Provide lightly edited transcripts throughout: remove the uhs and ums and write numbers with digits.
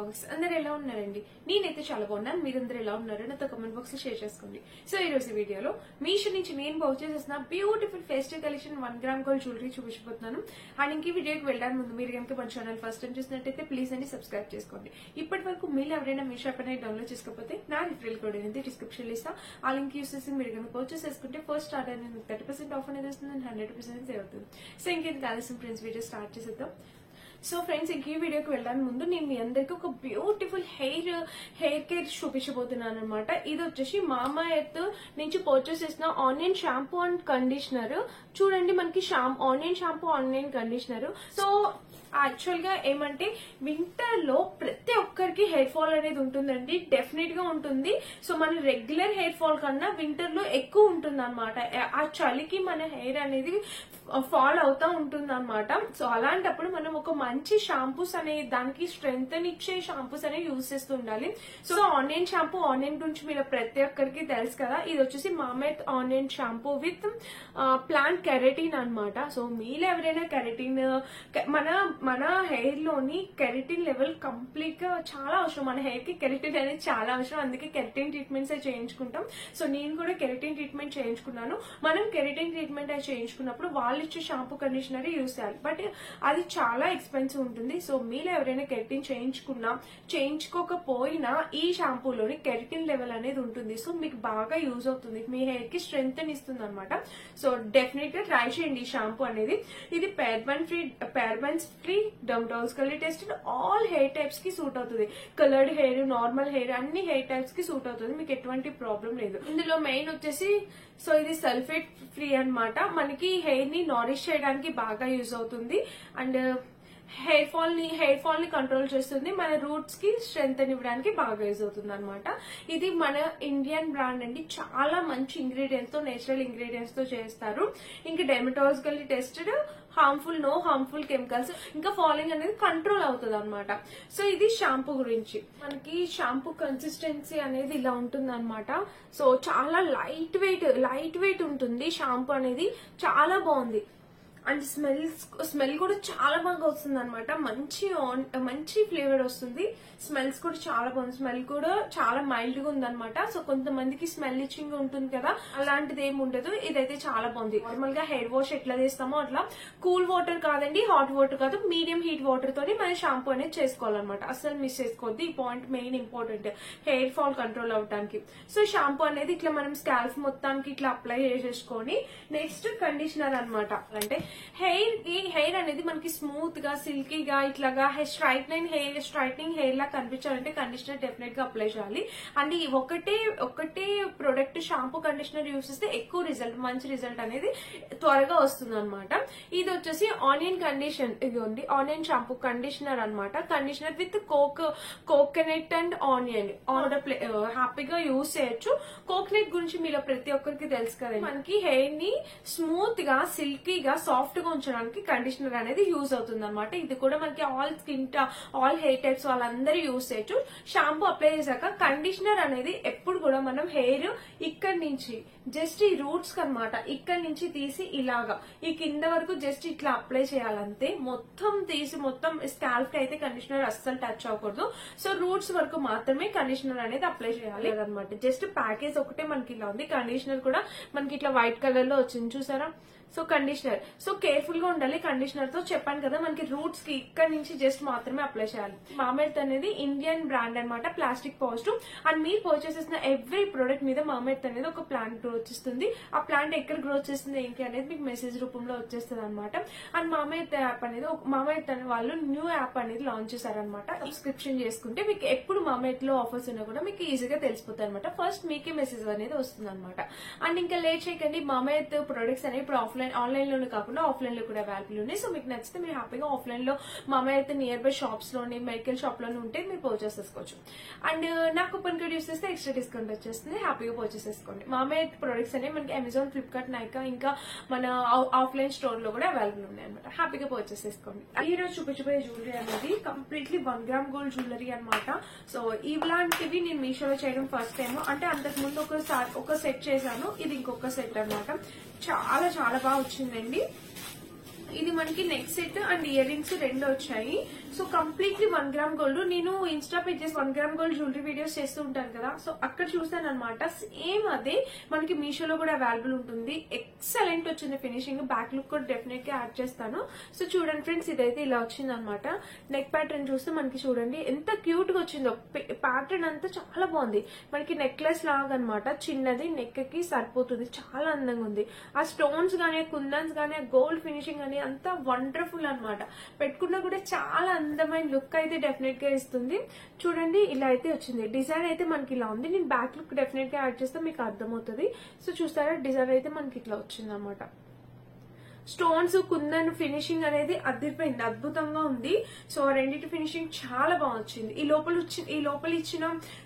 Vlogs అందరు ఎలా ఉన్నారండి? నేనైతే చాలా బాగున్నాను. మీరందరూ ఎలా ఉన్నారు నాతో కామెంట్ బాక్స్ లో షేర్ చేసుకోండి. సో ఈ రోజు వీడియోలో మీషో నుంచి నేను పర్చేస్ చేసిన beautiful festive collection 1 gram gold jewellery చూపించబోతున్నాను. అండ్ ఇంక వీడియోకి వెళ్ళడానికి ముందు మీరు కనుక మన ఛానల్ ఫస్ట్ టైం చూసినట్టయితే ప్లీజ్ అని సబ్స్క్రైబ్ చేసుకోండి. ఇప్పటి వరకు మీరు ఎవరైనా మీషో యాప్ అనేది డౌన్లోడ్ చేసుకోకపోతే నా రిఫరల్ కోడ్ అనేది డిస్క్రిప్షన్ లో ఇస్తా. ఆ లింక్ యూస్ చేసి మీరు కనుక పర్చేస్ చేసుకుంటే ఫస్ట్ ఆర్డర్ అనేది 30% ఆఫ్ అనేది వస్తుంది అండ్ 100% సేవ్ అవుతుంది. సో ఇంకేంటి ఆలస్యం ఫ్రెండ్స్, వీడియో స్టార్ట్ చేసేద్దాం. సో ఫ్రెండ్స్, ఇంక ఈ వీడియోకి వెళ్ళడానికి ముందు నేను మీ అందరికి ఒక బ్యూటిఫుల్ హెయిర్ కేర్ చూపించబోతున్నాను అనమాట. ఇది వచ్చేసి మామా ఎర్త్ నుంచి పర్చేస్ చేసిన ఆనియన్ షాంపూ అండ్ కండిషనర్. చూడండి, మనకి onion shampoo onion conditioner. So actual గా ఏమంటే వింటర్ లో ప్రతి ఒక్కరికి హెయిర్ ఫాల్ అనేది ఉంటుందండి, డెఫినెట్ గా ఉంటుంది. సో మన రెగ్యులర్ హెయిర్ ఫాల్ కన్నా వింటర్ లో ఎక్కువ ఉంటుంది అనమాట. ఆ చలికి మన హెయిర్ అనేది ఫాల్ అవుతా ఉంటుంది అనమాట. సో అలాంటప్పుడు మనం ఒక మంచి షాంపూస్ అనే దానికి స్ట్రెంగ్త్ ఇచ్చే షాంపూస్ అనేవి యూజ్ చేస్తూ ఉండాలి. సో ఆనియన్ షాంపూ, ఆనియన్ గురించి మీరు ప్రతి ఒక్కరికి తెలుసు కదా. ఇది వచ్చేసి మామా earth onion shampoo with plant keratin అనమాట. సో మీరు ఎవరైనా కెరటిన్ మన హెయిర్ లోని కెరటిన్ లెవెల్ కంప్లీట్ గా చాలా అవసరం. మన హెయిర్ కి కెరటిన్ అనేది చాలా అవసరం, అందుకే కెరటిన్ ట్రీట్మెంట్స్ చేయించుకుంటాం. సో నేను కూడా కెరటిన్ ట్రీట్మెంట్ చేయించుకున్నాను. మనం కెరటిన్ ట్రీట్మెంట్ చేయించుకున్నప్పుడు వాళ్ళు ఇచ్చే షాంపూ కండిషనర్ యూజ్ చేయాలి, బట్ అది చాలా ఎక్స్పెన్సివ్ ఉంటుంది. సో మీరు ఎవరైనా కెరటిన్ చేయించుకోకపోయినా ఈ షాంపూలోని కెరటిన్ లెవెల్ అనేది ఉంటుంది. సో మీకు బాగా యూజ్ అవుతుంది, మీ హెయిర్ కి స్ట్రెంగ్త్ ఇస్తుంది అనమాట. సో డెఫినెట్ గా ట్రై చేయండి ఈ షాంపూ అనేది. ఇది parabens free, dermatologically tested, all hair types కి సూట్ అవుతుంది. కలర్డ్ హెయిర్, నార్మల్ హెయిర్, అన్ని హెయిర్ టైప్స్ కి సూట్ అవుతుంది. మీకు ఎటువంటి ప్రాబ్లం లేదు. ఇందులో మెయిన్ వచ్చేసి సో ఇది సల్ఫేట్ ఫ్రీ అన్నమాట. మనకి హెయిర్ ని నారిష్ చేయడానికి బాగా యూజ్ అవుతుంది అండ్ హెయిర్ ఫాల్ ని కంట్రోల్ చేస్తుంది. మన రూట్స్ కి స్ట్రెంగ్త్ ఇవ్వడానికి బాగా యూజ్ అవుతుంది అనమాట. ఇది మన ఇండియన్ బ్రాండ్ అండి. చాలా మంచి ఇంగ్రీడియంట్స్ తో, నేచురల్ ఇంగ్రీడియంట్స్ తో చేస్తారు. ఇంకా dermatologically tested, no harmful chemicals, ఇంకా ఫాలింగ్ అనేది కంట్రోల్ అవుతుంది అనమాట. సో ఇది షాంపూ గురించి. మనకి షాంపూ కన్సిస్టెన్సీ అనేది ఇలా ఉంటుంది అనమాట. సో చాలా లైట్ వెయిట్ ఉంటుంది షాంపూ అనేది. చాలా బాగుంది అండ్ స్మెల్ కూడా చాలా బాగా వస్తుంది అనమాట. మంచి ఫ్లేవర్ వస్తుంది. స్మెల్స్ కూడా చాలా బాగుంది. స్మెల్ కూడా చాలా మైల్డ్ గా ఉంది అనమాట. సో కొంతమందికి స్మెల్ ఇచ్చింగ్ ఉంటుంది కదా, అలాంటిది ఏమి ఉండదు. ఇదైతే చాలా బాగుంది. నార్మల్ గా హెయిర్ వాష్ ఎట్లా చేస్తామో అట్లా కూల్ వాటర్ కాదండి, హాట్ వాటర్ కాదు, మీడియం హీట్ వాటర్ తోని మన షాంపూ అనేది చేసుకోవాలన్నమాట. అసలు మిస్ చేసుకోవద్దు. ఈ point main important hair fall control అవడానికి. సో షాంపూ అనేది ఇట్లా మనం స్కాల్ఫ్ మొత్తానికి ఇట్లా అప్లై చేసేసుకొని నెక్స్ట్ కండిషనర్ అనమాట. అంటే హెయిర్ అనేది మనకి స్మూత్ గా, సిల్కీగా, ఇట్లాగా స్ట్రైట్నింగ్ హెయిర్ లా కనిపించాలంటే కండిషనర్ డెఫినెట్ గా అప్లై చేయాలి. అండ్ ఒకటే ప్రొడక్ట్ షాంపూ కండిషనర్ యూస్ చేస్తే ఎక్కువ మంచి రిజల్ట్ అనేది త్వరగా వస్తుంది అనమాట. ఇది వచ్చేసి ఇదిగోండి ఆనియన్ షాంపూ కండిషనర్ అనమాట. Conditioner with coconut and onion హ్యాపీగా యూస్ చేయొచ్చు. కోకోనట్ గురించి మీలో ప్రతి ఒక్కరికి తెలుసు కదా. మనకి హెయిర్ ని స్మూత్ గా, సిల్కీగా, సాఫ్ట్ గా ఉంచడానికి కండిషనర్ అనేది యూజ్ అవుతుంది అనమాట. ఇది కూడా మనకి ఆల్ హెయిర్ టైప్స్ వాళ్ళందరూ యూజ్ చేయొచ్చు. షాంపూ అప్లై చేశాక కండిషనర్ అనేది ఎప్పుడు కూడా మనం హెయిర్ ఇక్కడి నుంచి జస్ట్ ఈ రూట్స్ అనమాట, ఇక్కడి నుంచి తీసి ఇలాగా ఈ కింద వరకు జస్ట్ ఇట్లా అప్లై చేయాలంతే. మొత్తం స్కాల్ఫ్ కి అయితే కండిషనర్ అస్సలు టచ్ అవ్వకూడదు. సో రూట్స్ వరకు మాత్రమే కండిషనర్ అనేది అప్లై చేయాలి అనమాట. జస్ట్ ప్యాకేజ్ ఒకటే మనకి ఇలా ఉంది. కండిషనర్ కూడా మనకి ఇట్లా వైట్ కలర్ లో వచ్చింది, చూసారా. సో కండిషనర్, సో కేర్ఫుల్ గా ఉండాలి కండిషనర్ తో. చెప్పాను కదా, మనకి రూట్స్ కి ఇక్కడ నుంచి జస్ట్ మాత్రమే అప్లై చేయాలి. మామా ఎర్త్ అనేది ఇండియన్ బ్రాండ్ అనమాట, ప్లాస్టిక్ పాజిటివ్. అండ్ మీరు పర్చేస్ చేసిన ఎవ్రీ ప్రొడక్ట్ మీద మామా ఎర్త్ అనేది ఒక ప్లాంట్ గ్రోత్ చేస్తుంది. ఆ ప్లాంట్ ఎక్కడ గ్రోత్ చేస్తుంది ఏంటి అనేది మీకు మెసేజ్ రూపంలో వచ్చేస్తుంది అనమాట. అండ్ మామా ఎర్త్ యాప్ అనేది మామా ఎర్త్ అనే వాళ్ళు న్యూ యాప్ అనేది లాంచ్ చేశారనమాట. సబ్స్క్రిప్షన్ చేసుకుంటే మీకు ఎప్పుడు మామా ఎర్త్ లో ఆఫర్స్ ఉన్నా కూడా మీకు ఈజీగా తెలిసిపోతాయి అనమాట. ఫస్ట్ మీకే మెసేజ్ అనేది వస్తుంది అనమాట. అండ్ ఇంకా లేట్ చేయకండి, మామా ఎర్త్ ప్రొడక్ట్స్ అనేవి ఇప్పుడు ఆన్లైన్ లోనే కాకుండా ఆఫ్లైన్ లో కూడా అవైలబుల్ ఉన్నాయి. సో మీకు నచ్చితే మీరు హ్యాపీగా ఆఫ్లైన్ లో మామా ఎర్త్ నియర్ బై షాప్స్ లోని, మెడికల్ షాప్ లోనే ఉంటే మీరు పర్చేస్ చేసుకోవచ్చు. అండ్ నా కూపన్ కోడ్ యూస్ చేస్తే ఎక్స్ట్రా డిస్కౌంట్ వచ్చేస్తుంది. హ్యాపీగా పర్చేస్ చేసుకోండి. మామా ఎర్త్ ప్రొడక్ట్స్ అనేవి మనకి అమెజాన్, ఫ్లిప్కార్ట్, నైకా, ఇంకా మన ఆఫ్లైన్ స్టోర్ లో కూడా అవైలబుల్ ఉన్నాయి అనమాట. హ్యాపీగా పర్చేస్ చేసుకోండి. ఈ రోజు చూపించబోయే జ్యువెలరీ అనేది కంప్లీట్లీ 1 గ్రామ్ గోల్డ్ జ్యువెలరీ అనమాట. సో ఇలాంటివి నేను మీషోలో చేయడం ఫస్ట్ టైం. అంటే అంతకు ముందు ఒక సెట్ చేశాను, ఇది ఇంకొక సెట్ అనమాట. చాలా బాగా వచ్చిందండి. ఇది మనకి neck set and earrings రెండు వచ్చాయి. So completely 1 gram gold. నేను insta pages 1 gram gold jewellery videos చేస్తూ ఉంటాను కదా, సో అక్కడ చూసాను అనమాట. సేమ్ అదే మనకి మీషోలో కూడా అవైలబుల్ ఉంటుంది. ఎక్సలెంట్ వచ్చింది ఫినిషింగ్. బ్యాక్ లుక్ కూడా డెఫినెట్ గా యాడ్ చేస్తాను. సో చూడండి ఫ్రెండ్స్, ఇదైతే ఇలా వచ్చింది అనమాట. నెక్ ప్యాటర్న్ చూస్తే మనకి చూడండి ఎంత క్యూట్ గా వచ్చిందో. ప్యాటర్న్ అంతా చాలా బాగుంది. మనకి నెక్లెస్ లాగా అనమాట, చిన్నది, నెక్ కి సరిపోతుంది, చాలా అందంగా ఉంది. ఆ స్టోన్స్ గానీ, కుందన్స్ గానీ, గోల్డ్ ఫినిషింగ్ గానీ అంతా వండర్ఫుల్ అనమాట. పెట్టుకున్నా కూడా చాలా అందమైన లుక్ అయితే డెఫినెట్ గా ఇస్తుంది. చూడండి ఇలా అయితే వచ్చింది. డిజైన్ అయితే మనకి ఇలా ఉంది. నేను బ్యాక్ లుక్ డెఫినెట్ గా యాడ్ చేస్తే మీకు అర్థమవుతుంది. సో చూస్తారా, డిజైన్ అయితే మనకి ఇట్లా వచ్చింది అనమాట. స్టోన్స్, కుందన్ ఫినిషింగ్ అనేది అదిరిపోయింది, అద్భుతంగా ఉంది. సో రెండింటి ఫినిషింగ్ చాలా బాగా వచ్చింది. ఈ లోపల ఇచ్చిన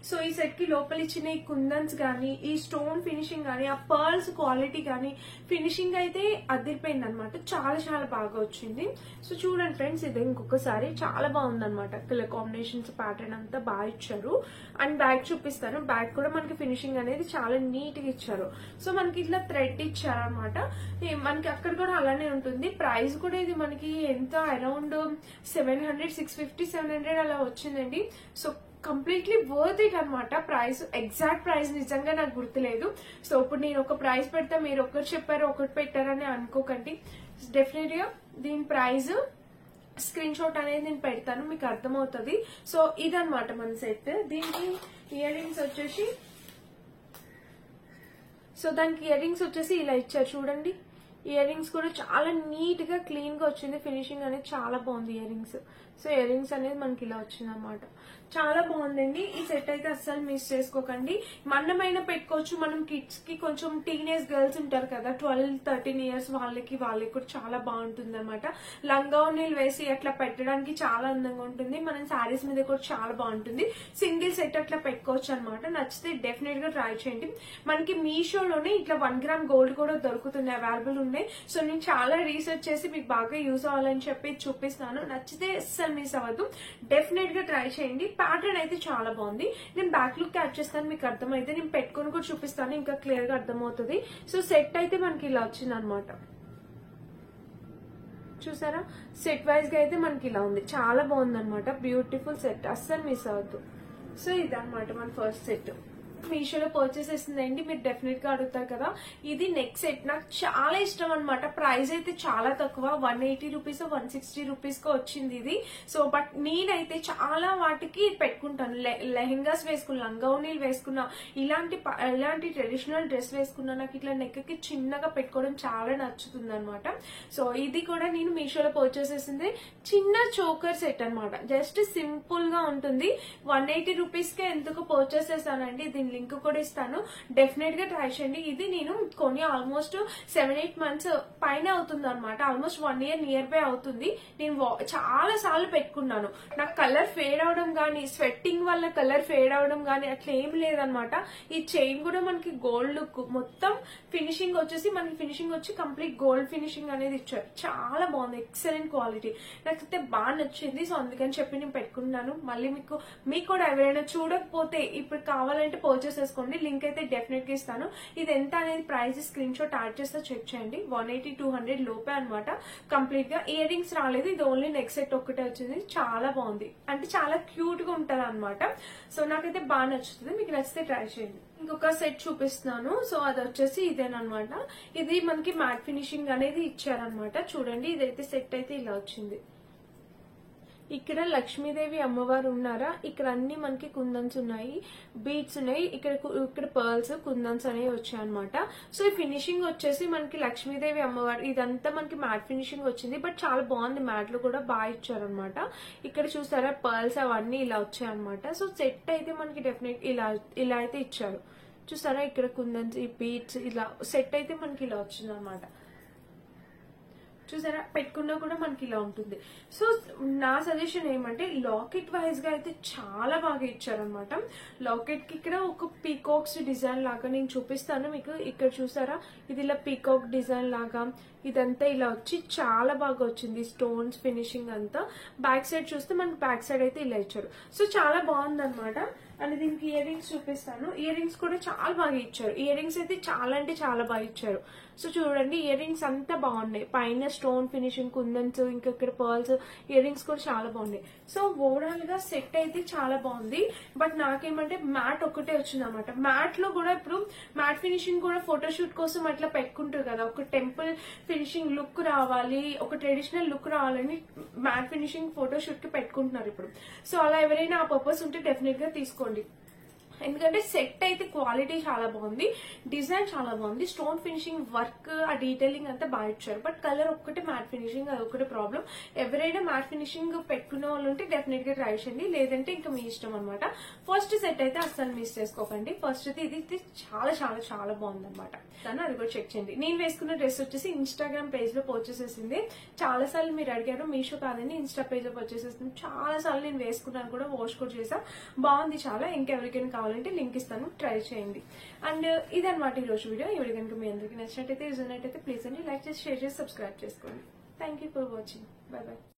సో ఈ సెట్ కి లోపల ఇచ్చిన ఈ కుందన్స్ గానీ, ఈ స్టోన్ ఫినిషింగ్ గానీ, ఆ పర్ల్స్ క్వాలిటీ గానీ, ఫినిషింగ్ అయితే అదిరిపోయింది అనమాట. చాలా చాలా బాగా వచ్చింది. సో చూడండి ఫ్రెండ్స్, ఇది ఇంకొకసారి చాలా బాగుంది అనమాట. కలర్ కాంబినేషన్స్, ప్యాటర్న్ అంతా బాగా ఇచ్చారు. అండ్ బ్యాగ్ చూపిస్తాను. బ్యాగ్ కూడా మనకి ఫినిషింగ్ అనేది చాలా నీట్ గా ఇచ్చారు. సో మనకి ఇట్లా థ్రెడ్ ఇచ్చారు అనమాట. మనకి అక్కడ కూడా అలానే ఉంటుంది. ప్రైస్ కూడా ఇది మనకి ఎంత అరౌండ్ 700, 650, 700 అలా వచ్చిందండి. సో కంప్లీట్లీ వర్త్ ఇట్ అనమాట. ప్రైస్, ఎగ్జాక్ట్ ప్రైస్ నిజంగా నాకు గుర్తులేదు. సో ఇప్పుడు నేను ఒక ప్రైస్ పెడతా, మీరు ఒకటి చెప్పారు ఒకటి పెట్టారని అనుకోకండి. డెఫినెట్ గా దీని ప్రైస్ స్క్రీన్ షాట్ అనేది నేను పెడతాను, మీకు అర్థమవుతుంది. సో ఇదనమాట మన సెట్. దీనికి ఇయర్ రింగ్స్ వచ్చేసి, సో దానికి ఇయర్ రింగ్స్ వచ్చేసి ఇలా ఇచ్చారు చూడండి. ఇయర్ రింగ్స్ కూడా చాలా నీట్ గా క్లీన్ గా వచ్చింది. ఫినిషింగ్ అనేది చాలా బాగుంది ear rings. So ear rings అనేది మనకి ఇలా వచ్చింది అనమాట. చాలా బాగుందండి. ఈ సెట్ అయితే అస్సలు మిస్ చేసుకోకండి. మన్నమైన పెట్టుకోవచ్చు. మనం కిడ్స్ కి, కొంచెం టీనేజ్ గర్ల్స్ ఉంటారు కదా, 12, 13 ఇయర్స్ వాళ్ళకి కూడా చాలా బాగుంటుంది అనమాట. లంగా నీళ్ళు వేసి అట్లా పెట్టడానికి చాలా అందంగా ఉంటుంది. మనం శారీస్ మీద కూడా చాలా బాగుంటుంది. సింగిల్ సెట్ అట్లా పెట్టుకోవచ్చు అనమాట. నచ్చితే డెఫినెట్ గా ట్రై చేయండి. మనకి మీషోలోనే ఇట్లా 1 గ్రామ్ గోల్డ్ కూడా దొరుకుతుంది, అవైలబుల్ ఉన్నాయి. సో నేను చాలా రీసెర్చ్ చేసి మీకు బాగా యూజ్ అవ్వాలని చెప్పి చూపిస్తాను. నచ్చితే అస్సలు మిస్ అవ్వద్దు, డెఫినెట్ గా ట్రై చేయండి. ప్యాటర్న్ అయితే చాలా బాగుంది. నేను బ్యాక్ లుక్ యాడ్ చేస్తాను, మీకు అర్థమైతే. నేను పెట్టుకుని కూడా చూపిస్తాను, ఇంకా క్లియర్ గా అర్థమవుతుంది. సో సెట్ అయితే మనకి ఇలా వచ్చింది అనమాట. చూసారా, సెట్ వైజ్ గా అయితే మనకి ఇలా ఉంది. చాలా బాగుంది అనమాట. బ్యూటిఫుల్ సెట్, అస్సలు మిస్ అవ్వద్దు. సో ఇదన్నమాట మన ఫస్ట్ సెట్. మీషోలో పర్చేస్ చేసిందండి, మీరు డెఫినెట్ గా అడుగుతారు కదా. ఇది నెక్ సెట్ నాకు చాలా ఇష్టం అనమాట. ప్రైస్ అయితే చాలా తక్కువ, 180 రూపీస్, 160 రూపీస్ కి వచ్చింది ఇది. సో బట్ నేనైతే చాలా వాటికి పెట్టుకుంటాను. లెహెంగాస్ వేసుకున్నా, లంగావనీలు వేసుకున్నా, ఇలాంటి ట్రెడిషనల్ డ్రెస్ వేసుకున్నా, నాకు ఇట్లా నెక్ కి చిన్నగా పెట్టుకోవడం చాలా నచ్చుతుంది అనమాట. సో ఇది కూడా నేను మీషోలో పర్చేస్ చేసింది. చిన్న చోకర్ సెట్ అనమాట. జస్ట్ సింపుల్ గా ఉంటుంది. 180 రూపీస్ కే ఎందుకు పర్చేస్ చేశానండి. దీని లింక్ కూడా ఇస్తాను, డెఫినెట్ గా ట్రై చేయండి. ఇది నేను కొని ఆల్మోస్ట్ 7-8 మంత్స్ పైన అవుతుంది అనమాట. ఆల్మోస్ట్ 1 ఇయర్ నియర్ బై అవుతుంది. నేను చాలా సార్లు పెట్టుకున్నాను. నాకు కలర్ ఫేడ్ అవడం గానీ, స్వెట్టింగ్ వల్ల కలర్ ఫేడ్ అవడం గానీ అట్లా ఏం లేదనమాట. ఈ చైన్ కూడా మనకి గోల్డ్ లుక్, మొత్తం ఫినిషింగ్ వచ్చేసి మనకి ఫినిషింగ్ వచ్చి కంప్లీట్ గోల్డ్ ఫినిషింగ్ అనేది ఇచ్చారు. చాలా బాగుంది, ఎక్సలెంట్ క్వాలిటీ. నాకైతే బాగా నచ్చింది. సో అందుకని చెప్పి నేను పెట్టుకున్నాను. మళ్ళీ మీకు కూడా ఎవరైనా చూడకపోతే ఇప్పుడు కావాలంటే పర్చేస్ చేసుకోండి. లింక్ అయితే డెఫినెట్ గా ఇస్తాను. ఇది ఎంత అనేది ప్రైస్ స్క్రీన్ షాట్ యాడ్ చేస్తే చెక్ చేయండి. 180-200 లోపే అనమాట. కంప్లీట్ గా ఇయర్ రింగ్స్ రాలేదు, ఇది ఓన్లీ నెక్ సెట్ ఒక్కటే వచ్చింది. చాలా బాగుంది, అంటే చాలా క్యూట్ గా ఉంటది అనమాట. సో నాకైతే బాగా నచ్చుతుంది. మీకు నచ్చితే ట్రై చేయండి. ఇంకొక సెట్ చూపిస్తున్నాను. సో అది వచ్చేసి ఇదేనమాట. ఇది మనకి మ్యాట్ ఫినిషింగ్ అనేది ఇచ్చారనమాట. చూడండి, ఇదైతే సెట్ అయితే ఇలా వచ్చింది. ఇక్కడ లక్ష్మీదేవి అమ్మవారు ఉన్నారా, ఇక్కడ అన్ని మనకి కుందన్స్ ఉన్నాయి, బీడ్స్ ఉన్నాయి, ఇక్కడ పర్ల్స్, కుందన్స్ అనేవి వచ్చాయి అనమాట. సో ఈ ఫినిషింగ్ వచ్చేసి మనకి లక్ష్మీదేవి అమ్మవారు, ఇదంతా మనకి మ్యాట్ ఫినిషింగ్ వచ్చింది. బట్ చాలా బాగుంది, మ్యాట్ లో కూడా బాగా ఇచ్చారనమాట. ఇక్కడ చూసారా పర్ల్స్ అవన్నీ ఇలా వచ్చాయి అనమాట. సో సెట్ అయితే మనకి డెఫినెట్ ఇలా అయితే ఇచ్చారు. చూసారా, ఇక్కడ కుందన్స్, ఈ బీడ్స్, ఇలా సెట్ అయితే మనకి ఇలా వచ్చింది అనమాట. చూసారా, పెట్టుకున్నా కూడా మనకి ఇలా ఉంటుంది. సో నా సజెషన్ ఏమంటే, లాకెట్ వైజ్ గా అయితే చాలా బాగా ఇచ్చారనమాట. లాకెట్ కి ఇక్కడ ఒక పీకాక్స్ డిజైన్ లాగా నేను చూపిస్తాను మీకు. ఇక్కడ చూసారా, ఇది ఇలా పీకాక్ డిజైన్ లాగా ఇదంతా ఇలా వచ్చి చాలా బాగా వచ్చింది. స్టోన్స్ ఫినిషింగ్ అంతా. బ్యాక్ సైడ్ చూస్తే మనకి బ్యాక్ సైడ్ అయితే ఇలా ఇచ్చారు. సో చాలా బాగుంది అనమాట. అండ్ దీనికి ఇయర్ రింగ్స్ చూపిస్తాను. ఇయర్ రింగ్స్ కూడా చాలా బాగా ఇచ్చారు. ఇయర్ రింగ్స్ అయితే చాలా అంటే చాలా బాగా ఇచ్చారు. సో చూడండి ఇయర్ రింగ్స్ అంతా బాగున్నాయి. పైన స్టోన్ ఫినిషింగ్, కుందన్స్, ఇంకా ఇక్కడ పర్ల్స్, ఇయర్ రింగ్స్ కూడా చాలా బాగున్నాయి. సో ఓవరాల్ గా సెట్ అయితే చాలా బాగుంది. బట్ నాకేమంటే మ్యాట్ ఒక్కటే వచ్చింది అనమాట. మ్యాట్ లో కూడా ఇప్పుడు మ్యాట్ ఫినిషింగ్ కూడా ఫోటోషూట్ కోసం అట్లా పెట్టుకుంటారు కదా, ఒక టెంపుల్ ఫినిషింగ్ లుక్ రావాలి, ఒక ట్రెడిషనల్ లుక్ రావాలని మ్యాట్ ఫినిషింగ్ ఫోటోషూట్ కి పెట్టుకుంటున్నారు ఇప్పుడు. సో అలా ఎవరైనా ఆ పర్పస్ ఉంటే డెఫినెట్ గా తీసుకోండి. ఎందుకంటే సెట్ అయితే క్వాలిటీ చాలా బాగుంది, డిజైన్ చాలా బాగుంది, స్టోన్ ఫినిషింగ్ వర్క్, ఆ డీటెయిలింగ్ అంతా బాగా ఇచ్చారు. బట్ కలర్ ఒక్కటే మ్యాట్ ఫినిషింగ్, అది ఒకటే ప్రాబ్లం. ఎవరైనా మ్యాట్ ఫినిషింగ్ పెట్టుకునే వాళ్ళు ఉంటే డెఫినెట్ గా ట్రై చేయండి, లేదంటే ఇంకా మీ ఇష్టం అనమాట. ఫస్ట్ సెట్ అయితే అస్సలు మిస్ చేసుకోకండి. ఫస్ట్ అయితే ఇది చాలా చాలా చాలా బాగుంది అనమాట. అది కూడా చెక్ చేయండి. నేను వేసుకున్న డ్రెస్ వచ్చేసి ఇన్స్టాగ్రామ్ పేజ్ లో పర్చేస్ చేసింది. చాలా సార్లు మీరు అడిగారు, మీషో కాదని ఇన్స్టా పేజ్ లో పర్చేస్ చేసింది. చాలా సార్లు నేను వేసుకున్నాను కూడా, వాష్ కూడా చేసా, బాగుంది చాలా. ఇంకెవరికైనా కావాలంటే లింక్ ఇస్తాను, ట్రై చేయండి. అండ్ ఇదన్నమాట ఈ రోజు వీడియో. ఈ వీడియో కనుక మీ అందరికీ నచ్చినట్టయితే, యూజ్ అయినట్టయితే ప్లీజ్ అండి లైక్ చేసి, షేర్ చేసి, సబ్స్క్రైబ్ చేసుకోండి. Thank you for watching. By by.